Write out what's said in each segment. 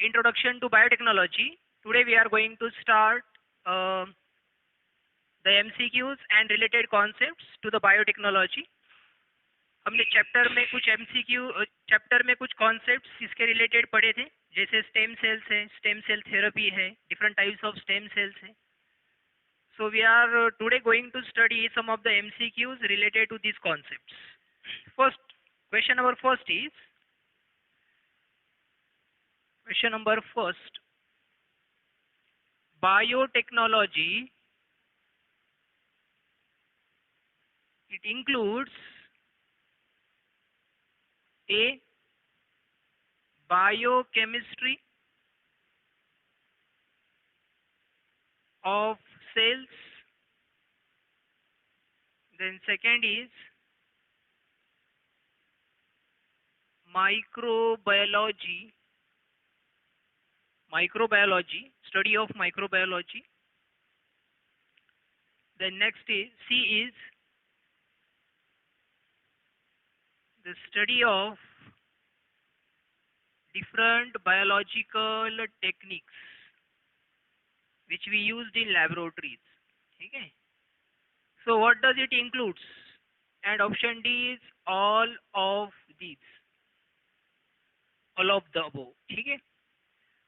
introduction to biotechnology. Today we are going to start the MCQs and related concepts to the biotechnology. हमने chapter में कुछ concepts इसके related पढ़े थे, जैसे स्टेम सेल्स है, स्टेम सेल थेरेपी है, different types of stem cells है. So we are today going to study some of the MCQs related to these concepts. Question number first is, biotechnology, it includes A, biochemistry of cells, then second is microbiology, study of microbiology. Then next is C is the study of different biological techniques which we used in laboratories. Okay. So what does it includes? And option D is all of these, all of the above. Okay.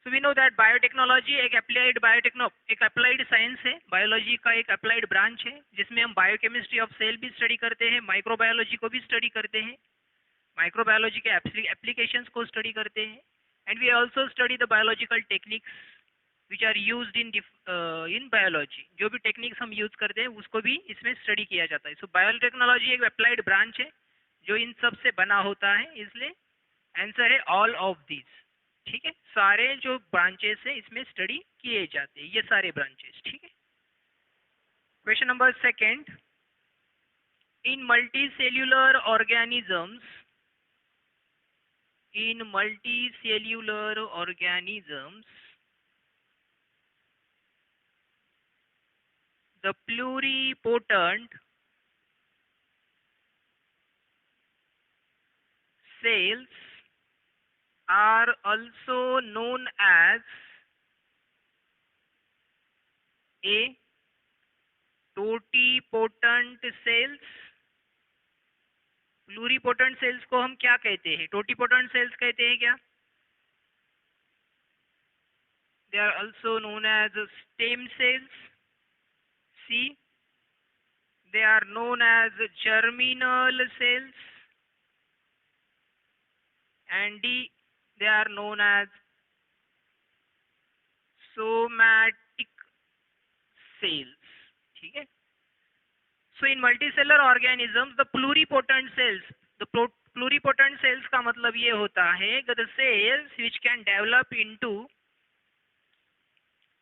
So we know that biotechnology एक applied science है, biology का एक applied branch है, जिसमें हम biochemistry of cell भी study करते हैं, microbiology को भी study करते हैं, microbiology के applications को study करते हैं, and we also study the biological techniques which are used in biology. जो भी techniques हम use करते हैं उसको भी इसमें study किया जाता है. So biotechnology एक applied branch है जो इन सब से बना होता है, इसलिए आंसर है all of these. ठीक है, सारे जो ब्रांचेस है इसमें स्टडी किए जाते हैं, ये सारे ब्रांचेस. ठीक है. Question number second, in multicellular organisms the pluripotent cells are also known as A, totipotent cells. Pluripotent cells को हम क्या कहते हैं? टोटीपोटेंट सेल्स कहते हैं क्या? They are also known as stem cells. C, they are known as germinal cells. And D, they are known as somatic cells. ठीक है. So in multicellular organisms, the pluripotent cells का मतलब ये होता है कि the cells which can develop into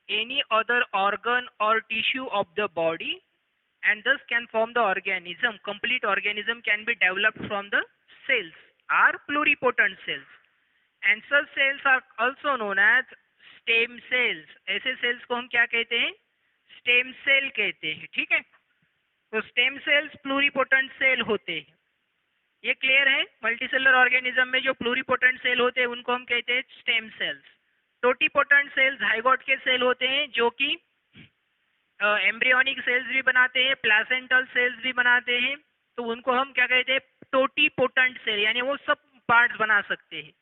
any other organ or tissue of the body and thus can form the organism. Complete organism can be developed from the cells are pluripotent cells, and such cells are also known as stem cells. ऐसे cells को हम क्या कहते हैं? Stem cell कहते हैं. ठीक है. तो stem cells pluripotent cell होते हैं. ये क्लियर है? मल्टीसेलुलर ऑर्गेनिज्म में जो प्लूरीपोटेंट सेल होते हैं उनको हम कहते हैं stem cells. Totipotent cells zygote के सेल होते हैं जो कि एम्ब्रियोनिक सेल्स भी बनाते हैं, प्लासेंटल सेल्स भी बनाते हैं, तो उनको हम क्या कहते हैं? टोटीपोटेंट सेल, यानी वो सब पार्ट्स बना सकते हैं.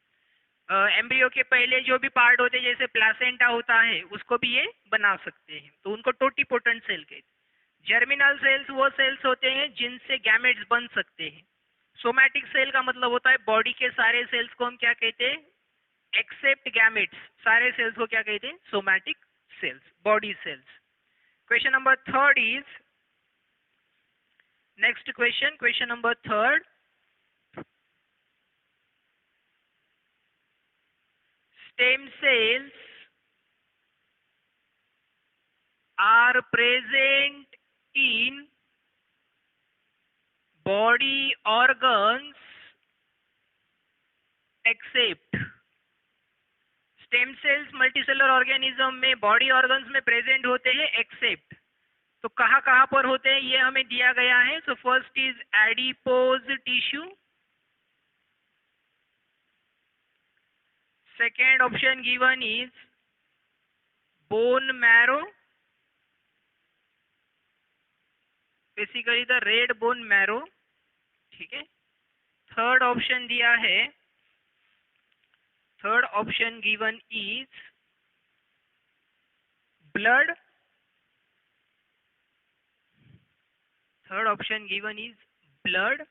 एम्ब्रियो के पहले जो भी पार्ट होते हैं जैसे प्लासेंटा होता है उसको भी ये बना सकते हैं, तो उनको टोटीपोटेंट सेल कहते हैं. जर्मिनल सेल्स वो सेल्स होते हैं जिनसे गैमेट्स बन सकते हैं. सोमैटिक सेल का मतलब होता है बॉडी के सारे सेल्स को हम क्या कहते हैं? एक्सेप्ट गैमेट्स, सारे सेल्स को क्या कहते हैं? Somatic cells, body cells. Question number third is, next question number third, stem cells are present in body organs except. Stem cells multicellular organism में बॉडी ऑर्गन्स में प्रेजेंट होते हैं एक्सेप्ट. तो कहाँ कहाँ पर होते हैं ये हमें दिया गया है. So first is adipose tissue, Second option given is bone marrow, basically the red bone marrow, ठीक है। थर्ड ऑप्शन दिया है, third option given is blood, third option given is blood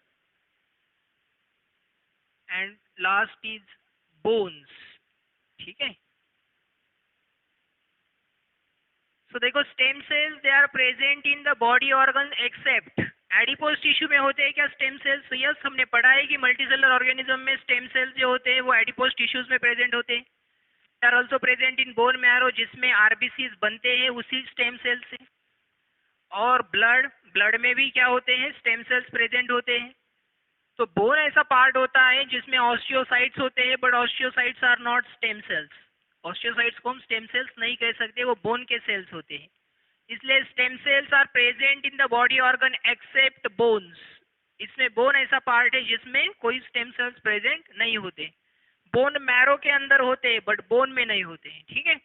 and last is bones, ठीक है। So देखो stem cells they are present in the body organ except adipose tissue में होते हैं क्या स्टेम सेल्स? तो यस, हमने पढ़ा है कि मल्टीसेलर ऑर्गेनिज्म में स्टेम सेल्स जो होते हैं वो एडिपोज टिश्यूज में प्रेजेंट होते हैं। They are also present in bone marrow जिसमें आरबीसीज बनते हैं उसी स्टेम सेल्स से। और ब्लड, ब्लड में भी क्या होते हैं? स्टेम सेल्स प्रेजेंट होते हैं। तो बोन ऐसा पार्ट होता है जिसमें ऑस्टियोसाइट्स होते हैं, but osteocytes are not stem cells. Osteocytes को हम स्टेम सेल्स नहीं कह सकते, वो बोन के सेल्स होते हैं। इसलिए stem cells are present in the body organ except bones. इसमें बोन ऐसा पार्ट है जिसमें कोई स्टेम सेल्स प्रेजेंट नहीं होते। बोन मैरो के अंदर होते हैं बट बोन में नहीं होते हैं, ठीक है।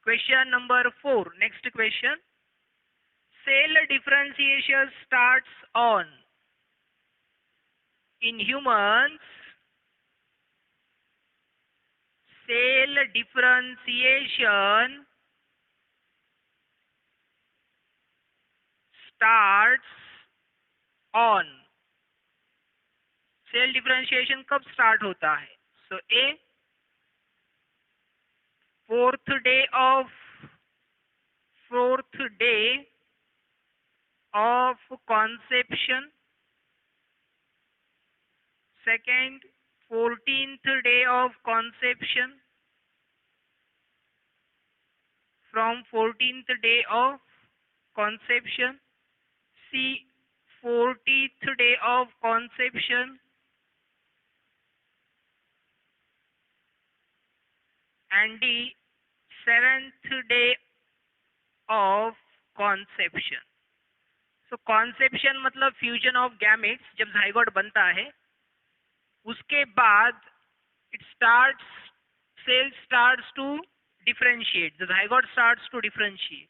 Question number 4, next question. Cell differentiation starts on in humans, cell differentiation starts on, cell differentiation कब स्टार्ट होता है? So A, fourth day of conception, second 14th day of conception, from 14th day of conception, C 40th day of conception, and D 7th day of conception। So conception मतलब fusion of gametes, जब zygote बनता है उसके बाद it starts, cell starts to differentiate, the zygote starts to differentiate.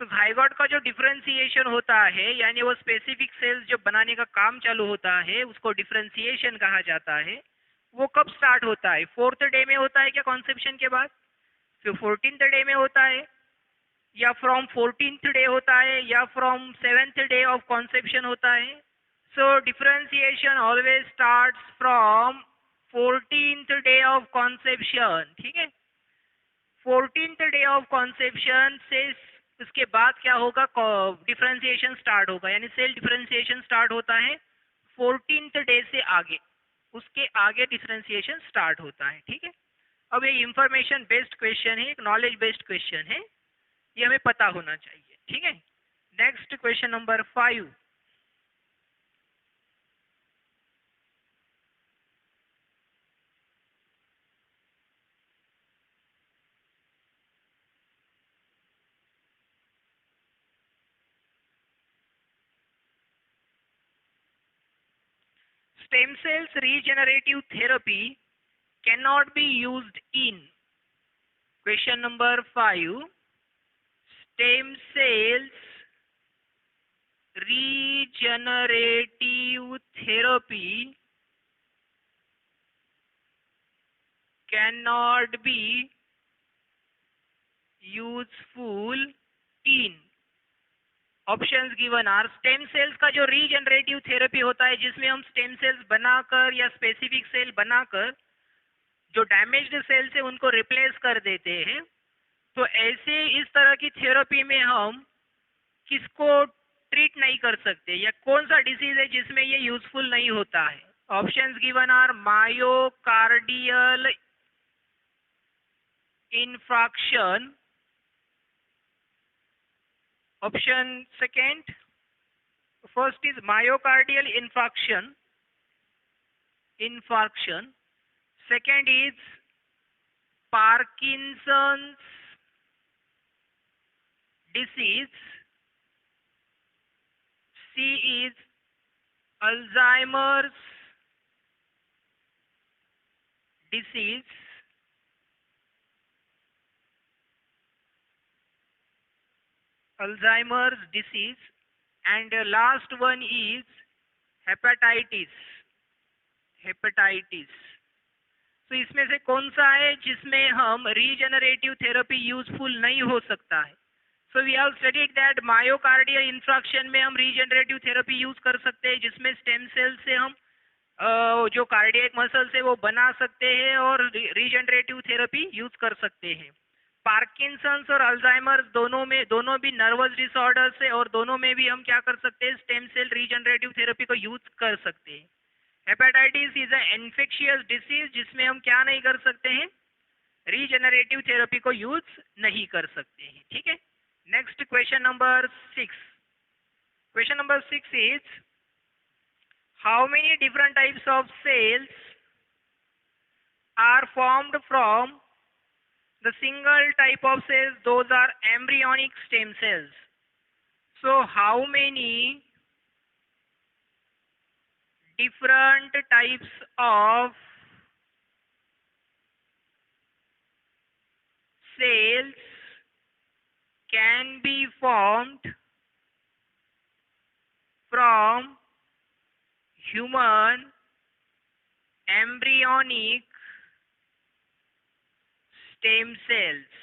तो zygote का जो differentiation होता है यानी वो स्पेसिफिक सेल्स जो बनाने का काम चालू होता है उसको डिफरेंशिएशन कहा जाता है। वो कब स्टार्ट होता है? 4th डे में होता है क्या कॉन्सेप्शन के बाद? फिर 14th डे में होता है, या फ्रॉम 14th डे होता है, या from 7th day of conception होता है। So differentiation always starts from 14th day of conception, ठीक है। 14th डे ऑफ कॉन्सेप्शन से उसके बाद क्या होगा? डिफरेंशिएशन स्टार्ट होगा, यानी सेल डिफरेंशिएशन स्टार्ट होता है 14th डे से आगे, उसके आगे डिफरेंशिएशन स्टार्ट होता है, ठीक है। अब ये इंफॉर्मेशन बेस्ड क्वेश्चन है, एक नॉलेज बेस्ड क्वेश्चन है, ये हमें पता होना चाहिए, ठीक है। Next question number 5। Stem cells regenerative therapy cannot be used in, question number 5, stem cells regenerative therapy cannot be useful in, options given are. Stem cells का जो रीजनरेटिव थेरेपी होता है जिसमें हम स्टेम सेल्स बनाकर या स्पेसिफिक सेल बनाकर जो डैमेज्ड सेल्स है उनको रिप्लेस कर देते हैं, तो ऐसे इस तरह की थेरेपी में हम किसको ट्रीट नहीं कर सकते, या कौन सा डिसीज है जिसमें ये यूजफुल नहीं होता है? Options given are myocardial infarction, option second, first is myocardial infarction, second is Parkinson's disease, C is Alzheimer's disease, Alzheimer's disease, and last one is hepatitis. Hepatitis. तो इसमें से कौन सा है जिसमें हम रीजेनरेटिव थेरेपी यूजफुल नहीं हो सकता है? So we have studied that myocardial infarction में हम रीजेनरेटिव थेरेपी यूज कर सकते हैं, जिसमें स्टेम सेल से हम जो कार्डियक मसल्स है वो बना सकते हैं और रीजेनरेटिव थेरेपी यूज कर सकते हैं। पार्किंसंस और अल्जाइमर्स दोनों भी नर्वस डिसऑर्डर्स है और दोनों में भी हम क्या कर सकते हैं, स्टेम सेल रीजेनरेटिव थेरेपी को यूज कर सकते हैं। Hepatitis is a infectious disease जिसमें हम क्या नहीं कर सकते हैं, रीजेनरेटिव थेरेपी को यूज नहीं कर सकते हैं। ठीक है, next question number 6। Question number 6 is how many different types of cells are formed from the single type of cells? Those are embryonic stem cells. So how many different types of cells can be formed from human embryonic stem cells?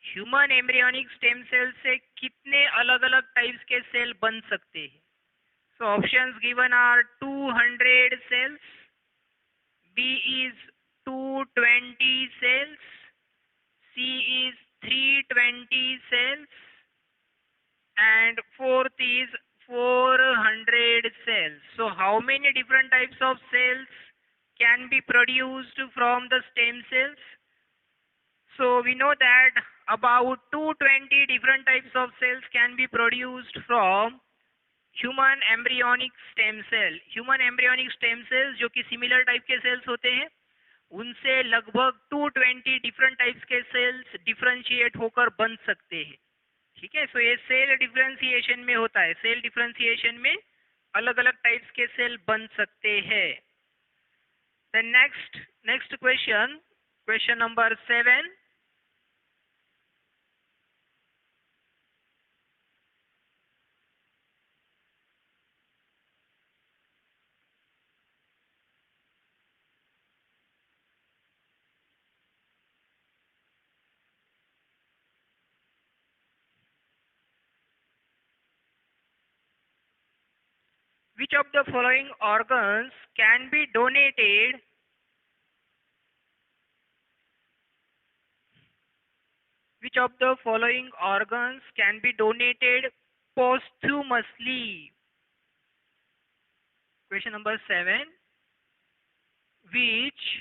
Human embryonic stem cell से कितने अलग अलग types के cell बन सकते हैं? So options given are 200 cells, B is 220 cells, C is 320 cells, and fourth is 400 cells. So how many different types of cells can be produced from the stem cells? So we know that about 220 different types of cells can be produced from human embryonic stem cell. Human embryonic stem cells जो कि similar type के sales होते हैं, उनसे लगभग 220 different types के sales differentiate होकर बन सकते हैं। ठीक है, सो ये सेल डिफरेंशिएशन में होता है। सेल डिफरेंशिएशन में अलग अलग टाइप्स के सेल बन सकते हैं। The next question, question number 7। Which of the following organs can be donated? Which of the following organs can be donated posthumously? Question number 7. Which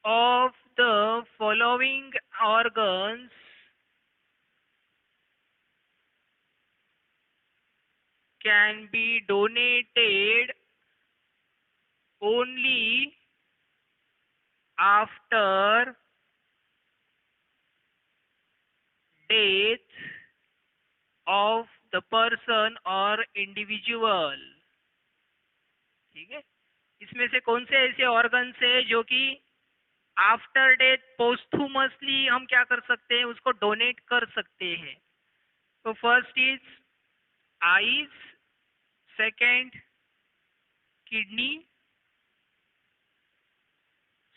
of the following organs can be donated only after death of the person or individual? ठीक है, इसमें से कौन से ऐसे organs है जो कि आफ्टर डेथ पोस्थुमसली हम क्या कर सकते हैं, उसको डोनेट कर सकते हैं? तो first is eyes, second kidney,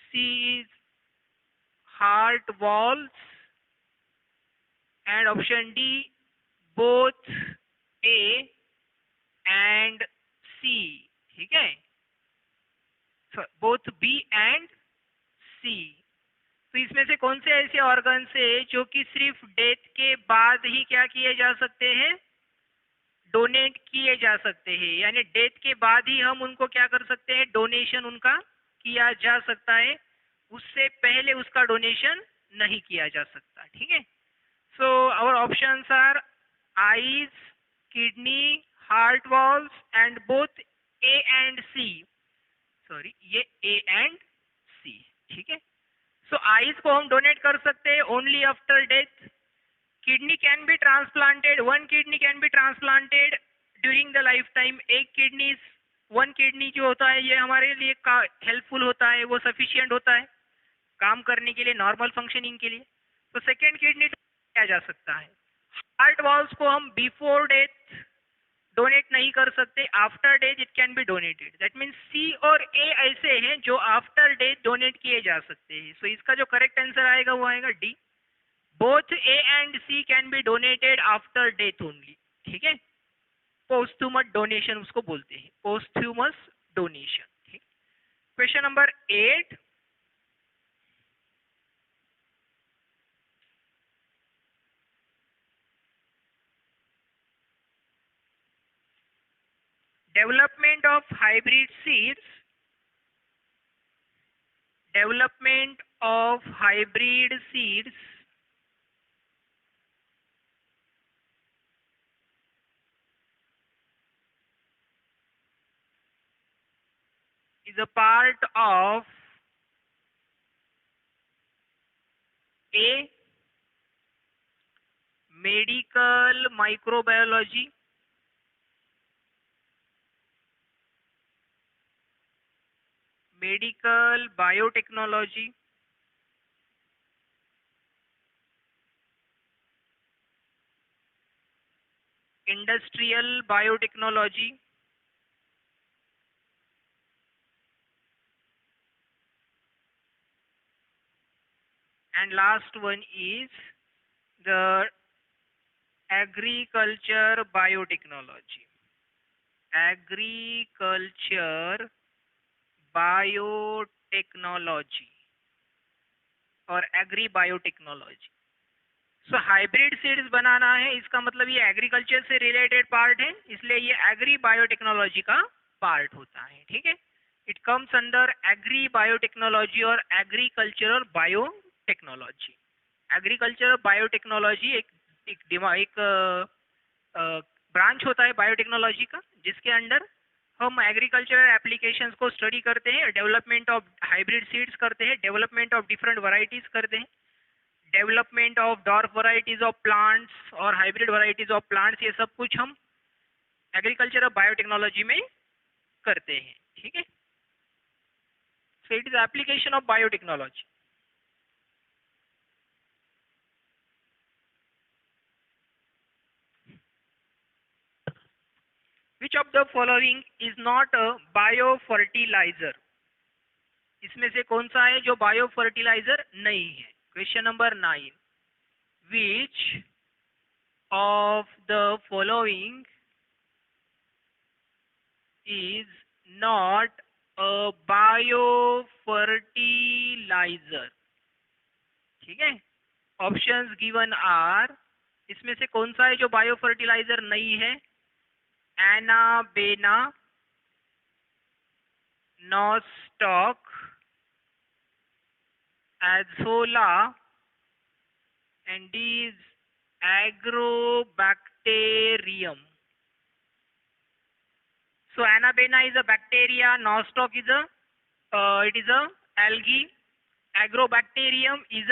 C is heart valves, and option D both A and C. ठीक है, बोथ बी एंड सी। तो इसमें से कौन से ऐसे ऑर्गन्स है जो कि सिर्फ डेथ के बाद ही क्या किए जा सकते हैं, डोनेट किए जा सकते हैं, यानी डेथ के बाद ही हम उनको क्या कर सकते हैं, डोनेशन उनका किया जा सकता है, उससे पहले उसका डोनेशन नहीं किया जा सकता। ठीक है, so our options are eyes, kidney, heart valves and both A and C. Sorry, ये ए एंड सी। ठीक है, सो आईज को हम डोनेट कर सकते हैं only after death. Kidney can be transplanted, one kidney can be transplanted during the life time. एक kidney, one kidney जो होता है ये हमारे लिए हेल्पफुल होता है, वो सफिशिएंट होता है काम करने के लिए, नॉर्मल फंक्शनिंग के लिए। तो सेकेंड किडनी किया जा सकता है। हार्ट वाल्व्स को हम बिफोर डेथ डोनेट नहीं कर सकते, after death it can be donated. That means C और ए ऐसे हैं जो आफ्टर डेथ डोनेट किए जा सकते हैं। सो इसका जो करेक्ट आंसर आएगा वो आएगा D. Both A and C can be donated after death only. ठीक है, पोस्टह्यूमस डोनेशन उसको बोलते हैं, पोस्टह्यूमस डोनेशन। ठीक। Question number 8, development of hybrid seeds, development of hybrid seeds is a part of A, medical microbiology, medical biotechnology, industrial biotechnology, and last one is the agriculture biotechnology. Agriculture biotechnology और agree biotechnology. सो hybrid seeds बनाना है, इसका मतलब ये agriculture से related part है, इसलिए ये agree biotechnology का पार्ट होता है। ठीक है, it comes under agri biotechnology और एग्रीकल्चरल बायोटेक्नोलॉजी। एग्रीकल्चर बायोटेक्नोलॉजी एक ब्रांच होता है बायोटेक्नोलॉजी का, जिसके अंडर हम एग्रीकल्चरल एप्लीकेशंस को स्टडी करते हैं, डेवलपमेंट ऑफ हाइब्रिड सीड्स करते हैं, डेवलपमेंट ऑफ डिफरेंट वैरायटीज करते हैं, development of dwarf varieties of plants और हाइब्रिड वैरायटीज ऑफ प्लांट्स, ये सब कुछ हम एग्रीकल्चरल बायोटेक्नोलॉजी में करते हैं। ठीक है, so it is application of biotechnology. Which of the following is not a bio fertilizer? इसमें से कौन सा है जो बायो फर्टिलाइजर नहीं है? Question number 9, which of the following is not a biofertilizer? ठीक है, ऑप्शंस गिवन आर, इसमें से कौन सा है जो बायो फर्टिलाइजर नहीं है? Anabaena, Nostoc, Azolla and is agrobacterium. So Anabaena is a bacteria, Nostoc is a it is a algae, Agrobacterium is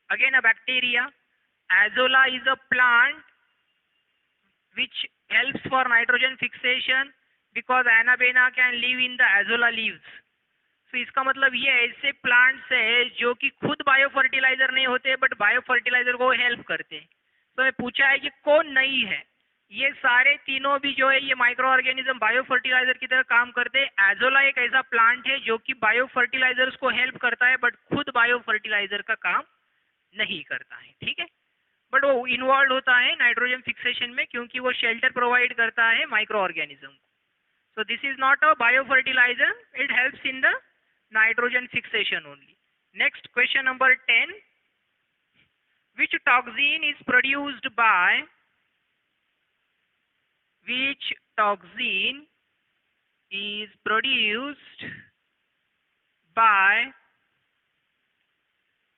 again a bacteria, Azolla is a plant which helps for nitrogen fixation because Anabaena can live in the Azolla leaves. तो इसका मतलब ये ऐसे plants है जो कि खुद bio fertilizer नहीं होते बट बायो फर्टिलाइजर को हेल्प करते हैं। तो मैं पूछा है कि कौन नहीं है? ये सारे तीनों भी जो है ये माइक्रो ऑर्गेनिज्म बायो फर्टिलाइजर की तरह काम करते हैं। एजोला एक ऐसा प्लांट है जो कि बायो फर्टिलाइजर्स को हेल्प करता है बट खुद बायो फर्टिलाइजर का काम नहीं करता है। ठीक है, बट वो इन्वॉल्व होता है नाइट्रोजन फिक्सेशन में क्योंकि वो शेल्टर प्रोवाइड करता है माइक्रो ऑर्गेनिज्म को। So this is not a biofertilizer, it helps in the nitrogen fixation only. Next, question number 10. Which toxin is produced by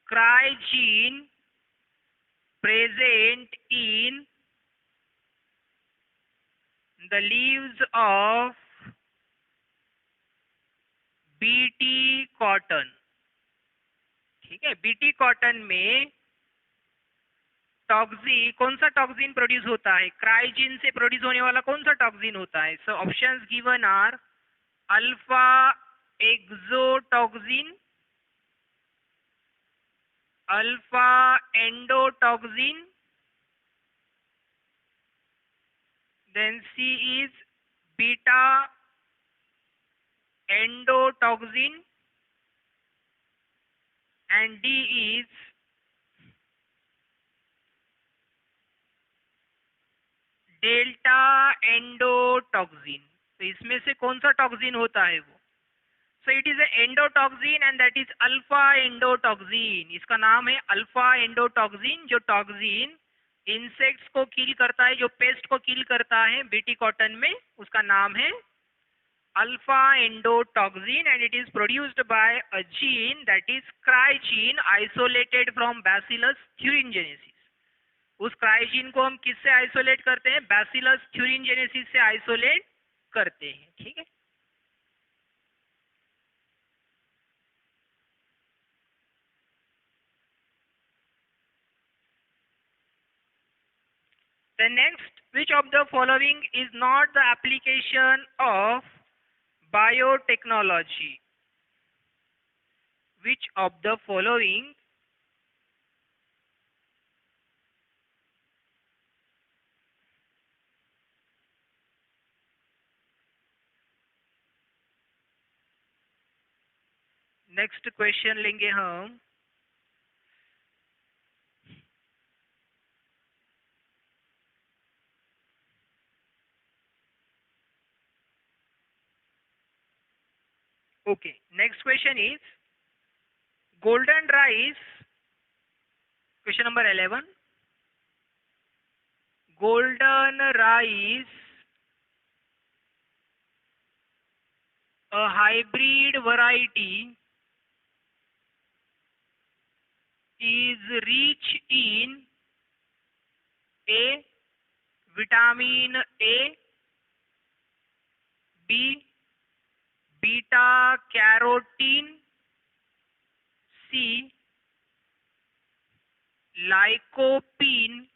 crygene present in the leaves of BT cotton? ठीक है, BT cotton में toxin, कौन सा toxin produce होता है? क्राइजिन से produce होने वाला कौन सा टॉक्सिन होता है? So options given are alpha exotoxin, alpha endotoxin, then C is beta endotoxin, and D is delta endotoxin. तो इसमें से कौन सा टॉक्सिन होता है वो? So it is endotoxin and that is alpha endotoxin. इसका नाम है अल्फा एंडोटॉक्सिन. जो टॉक्सिन इंसेक्ट्स को किल करता है, जो पेस्ट को किल करता है बीटी कॉटन में, उसका नाम है alpha endotoxin, and it is produced by a gene that is cry gene isolated from bacillus thuringiensis. उस क्राइजीन को हम किससे आइसोलेट करते हैं? बैसिलस thuringiensis से आइसोलेट करते हैं. ठीक है. The next, which of the following is not the application of biotechnology? Which of the following next question लेंगे हम. Okay, next question is golden rice. Question number 11. Golden rice, a hybrid variety, is rich in A. Vitamin A, B. Beta carotene, C. Lycopene,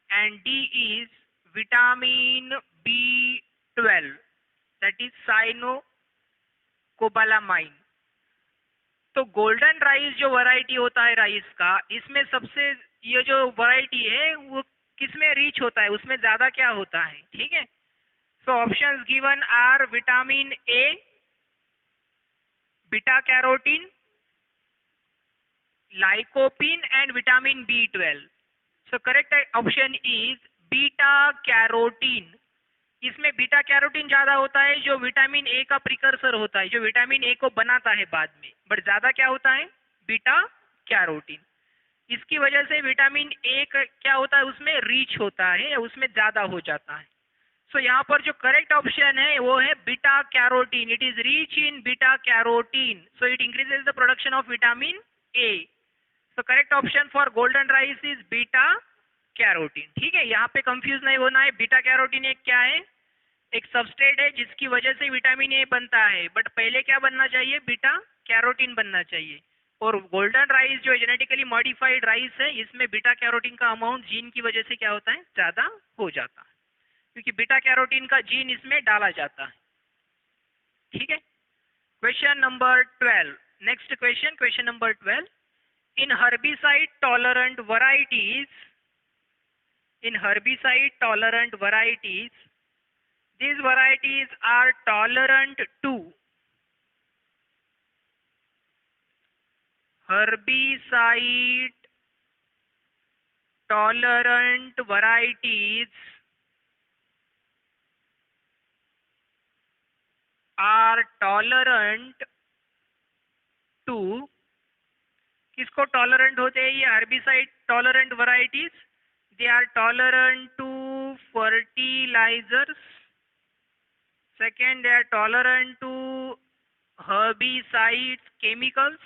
and D is vitamin B12, that is cyanocobalamin. तो golden rice जो variety होता है rice का, इसमें सबसे ये जो variety है वो किसमें रिच होता है, उसमें ज्यादा क्या होता है? ठीक है. So options given are vitamin A, beta carotene, lycopene and vitamin B12. So correct option is beta carotene. इसमें बीटा कैरोटीन ज्यादा होता है, जो विटामिन ए का प्रिकर्सर होता है, जो विटामिन ए को बनाता है बाद में, बट ज्यादा क्या होता है? Beta carotene. इसकी वजह से विटामिन ए क्या होता है, उसमें रिच होता है, उसमें ज्यादा हो जाता है. सो यहाँ पर जो करेक्ट ऑप्शन है वो है beta carotene. It is rich in beta carotene, so it increases the production of vitamin A. तो correct option for golden rice is beta carotene. ठीक है, यहाँ पे कंफ्यूज नहीं होना है. बीटा कैरोटीन एक क्या है? एक सबस्ट्रेट है जिसकी वजह से विटामिन ए बनता है, बट पहले क्या बनना चाहिए? बीटा कैरोटीन बनना चाहिए. और गोल्डन राइस जो जेनेटिकली मॉडिफाइड राइस है, इसमें बीटा कैरोटीन का अमाउंट जीन की वजह से क्या होता है? ज्यादा हो जाता है, क्योंकि बीटा कैरोटीन का जीन इसमें डाला जाता है. ठीक है. Question number 12. Next question, question number 12. In herbicide tolerant varieties, these varieties are tolerant to herbicide tolerant varieties are tolerant to, किसको टॉलरेंट होते हैं ये herbicide tolerant varieties? They are tolerant to fertilizers. Second, they are tolerant to herbicides chemicals.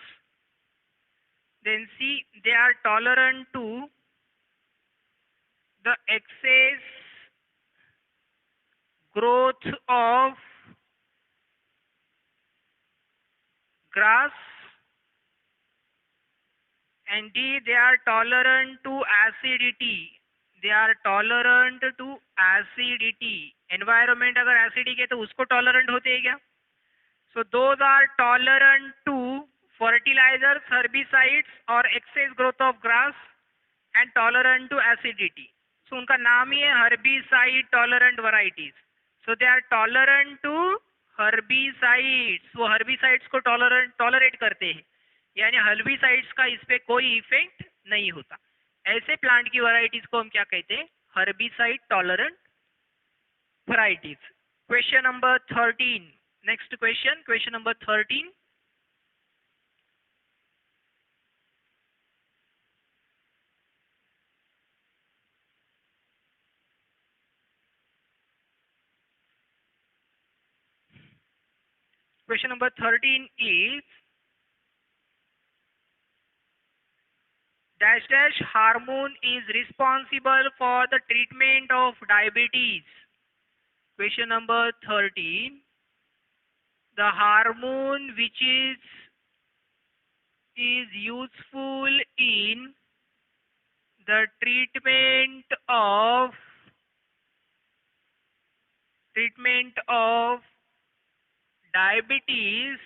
Then C, they are tolerant to the excess growth of grass. And D, they are tolerant to acidity. They are tolerant to acidity. Environment अगर acidic है तो उसको tolerant होते हैं क्या? So those are tolerant to fertilizers, herbicides or excess growth of grass and tolerant to acidity. सो उनका नाम ही है herbicide tolerant varieties. So they are tolerant to herbicides. वो हर्बिसाइड्स को टॉलरेट करते हैं, यानी हर्बिसाइड्स का इस पे कोई इफेक्ट नहीं होता. ऐसे प्लांट की वैरायटीज को हम क्या कहते हैं? Herbicide tolerant varieties. Question number 13. Next question number 13. Question number 13 is dash dash hormone is responsible for the treatment of diabetes. Question number 13. The hormone which is useful in the treatment of diabetes,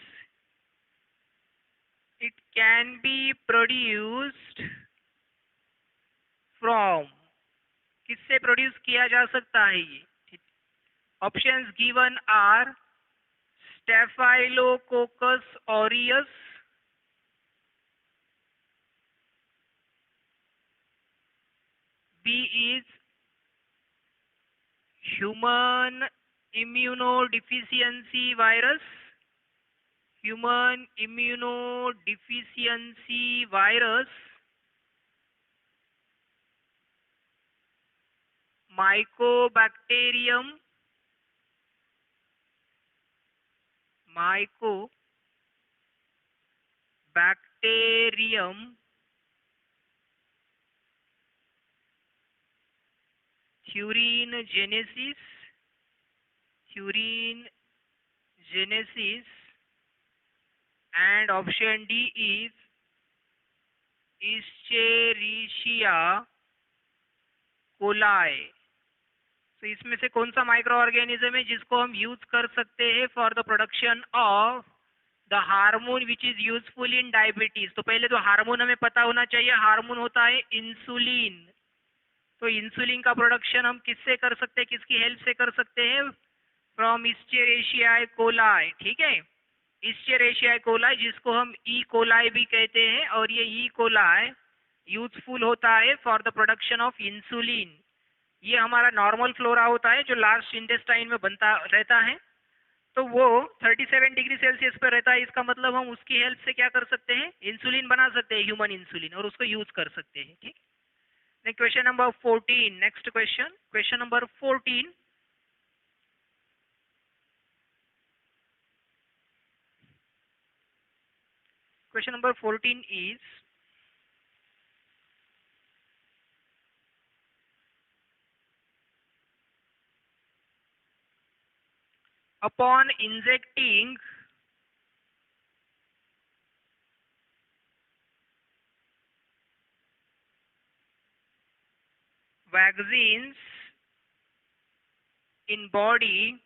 it can be produced from. किससे produce किया जा सकता है ये? Options given are staphylococcus aureus, B is human immunodeficiency virus, mycobacterium, Thurin genesis, and option D is Escherichia coli. तो इसमें से कौन सा माइक्रो ऑर्गेनिज्म है जिसको हम यूज कर सकते हैं for the production of the hormone which is useful in diabetes? तो पहले तो हार्मोन हमें पता होना चाहिए. हार्मोन होता है इंसुलिन. तो इंसुलिन का प्रोडक्शन हम किससे कर सकते हैं, किसकी हेल्प से कर सकते हैं? From Escherichia coli. ठीक है, इस्चेरेशिया कोलाई जिसको हम ई कोलाई भी कहते हैं, और ये ई कोलाई यूजफुल होता है for the production of insulin. ये हमारा नॉर्मल फ्लोरा होता है जो लार्ज इंटेस्टाइन में बनता रहता है. तो वो 37 डिग्री सेल्सियस पर रहता है. इसका मतलब हम उसकी हेल्प से क्या कर सकते हैं? इंसुलिन बना सकते हैं, ह्यूमन इंसुलिन, और उसको यूज कर सकते हैं. ठीक. Question number 14. Next question number 14. Question number 14 is upon injecting vaccines in body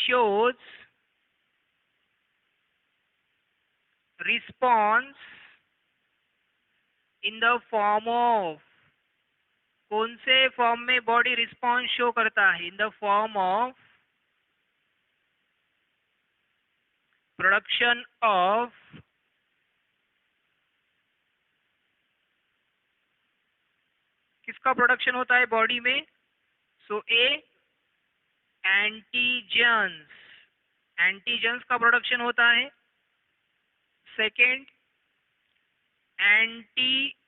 shows response in the form of. कौन से फॉर्म में बॉडी रिस्पॉन्स शो करता है? In the form of production of किसका प्रोडक्शन होता है बॉडी में? सो ए antigens का प्रोडक्शन होता है. Second antibiotic,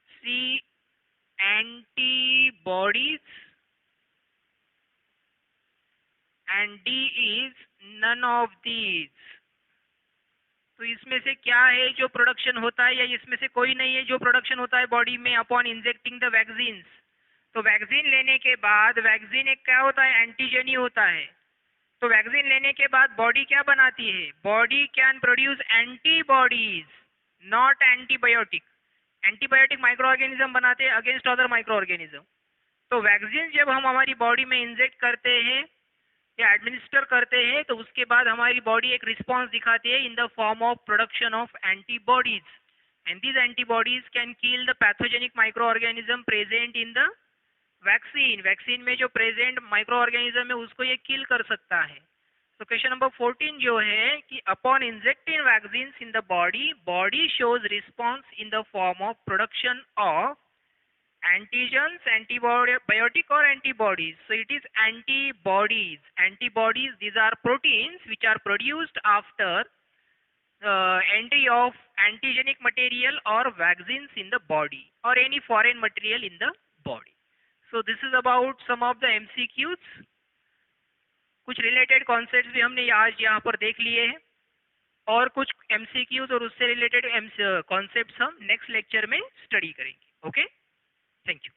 C antibodies, and D is none of these. तो इसमें से क्या है जो प्रोडक्शन होता है, या इसमें से कोई नहीं है जो प्रोडक्शन होता है बॉडी में अपॉन इंजेक्टिंग द वैक्सीन्स? तो वैक्सीन लेने के बाद, वैक्सीन एक क्या होता है? एंटीजन ही होता है. तो वैक्सीन लेने के बाद बॉडी क्या बनाती है? Body can produce antibodies, not antibiotic. Antibiotic micro organism बनाते हैं अगेंस्ट अदर माइक्रो ऑर्गेनिज्म. तो वैक्सीन जब हम हमारी बॉडी में इंजेक्ट करते हैं या एडमिनिस्टर करते हैं तो उसके बाद हमारी बॉडी एक रिस्पॉन्स दिखाती है in the form of production of antibodies, and these antibodies can kill the pathogenic microorganism present in the vaccine में जो प्रेजेंट माइक्रो ऑर्गेनिज्म है उसको ये किल कर सकता है। तो क्वेश्चन नंबर 14 जो है कि upon injecting vaccine in the body, body shows response in the form of production of antigens, antibiotic or antibodies. So it is antibodies. Antibodies, these are proteins which are produced after entry of antigenic material or vaccines in the body or any foreign material in the body. So this is about some of the MCQs. कुछ related concepts भी हमने आज यहाँ पर देख लिए हैं और कुछ MCQs और उससे रिलेटेड कॉन्सेप्ट्स हम नेक्स्ट लेक्चर में स्टडी करेंगे। Okay, thank you.